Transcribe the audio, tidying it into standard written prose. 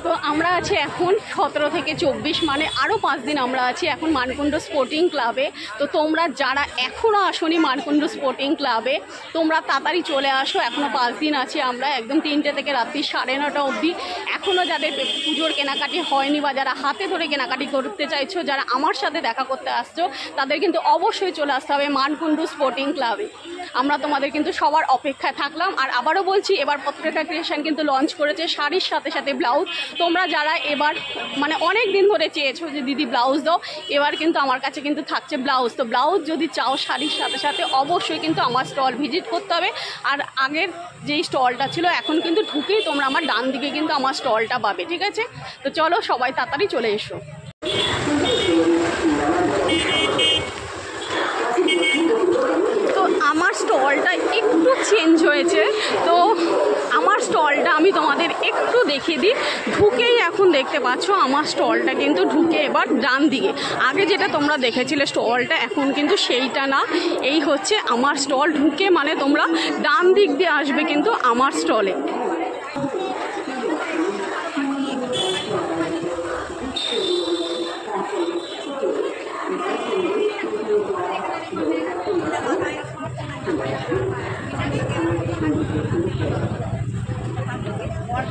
তো আমরা আছি এখন 17 থেকে 24 মানে আরও 5 দিন আমরা আছি এখন মানকুণ্ড স্পোর্টিং ক্লাবে। তো তোমরা যারা এখনও আসোনি মানকুণ্ড স্পোর্টিং ক্লাবে তোমরা তাড়াতাড়ি চলে আসো, এখনও 5 দিন আছি আমরা, একদম 3টে থেকে রাত্রি 9:30 অবধি। এখনও যাদের পুজোর কেনাকাটি হয়নি বা যারা হাতে ধরে কেনাকাটি করতে চাইছো, যারা আমার সাথে দেখা করতে আসছো, তাদের কিন্তু অবশ্যই চলে আসতে হবে মানকুণ্ড স্পোর্টিং ক্লাবে। আমরা তোমাদের কিন্তু সবার অপেক্ষায় থাকলাম। আর আবারও বলছি, এবার পত্রিকা ক্রিয়েশন কিন্তু লঞ্চ করেছে শাড়ির সাথে সাথে ব্লাউজ। তোমরা যারা এবার মানে অনেক দিন ধরে চেয়েছো যে দিদি ব্লাউজ দাও, এবার কিন্তু আমার কাছে কিন্তু থাকছে ব্লাউজ। তো ব্লাউজ যদি চাও শাড়ির সাথে সাথে অবশ্যই কিন্তু আমার স্টল ভিজিট করতে হবে। আর আগের যেই স্টলটা ছিল এখন কিন্তু ঢুকেই তোমরা আমার ডান দিকে কিন্তু আমার স্টলটা পাবে, ঠিক আছে? তো চলো সবাই তাড়াতাড়ি চলে এসো। তো আমার স্টলটা একটু চেঞ্জ হয়েছে, তো আমার স্টলটা আমি তোমাদের একটু দেখিয়ে দিই। ঢুকেই এখন দেখতে পাচ্ছ আমার স্টলটা কিন্তু ঢুকে এবার ডান দিকে। আগে যেটা তোমরা দেখেছিলে স্টলটা, এখন কিন্তু সেইটা না, এই হচ্ছে আমার স্টল। ঢুকে মানে তোমরা ডান দিক দিয়ে আসবে কিন্তু আমার স্টলে।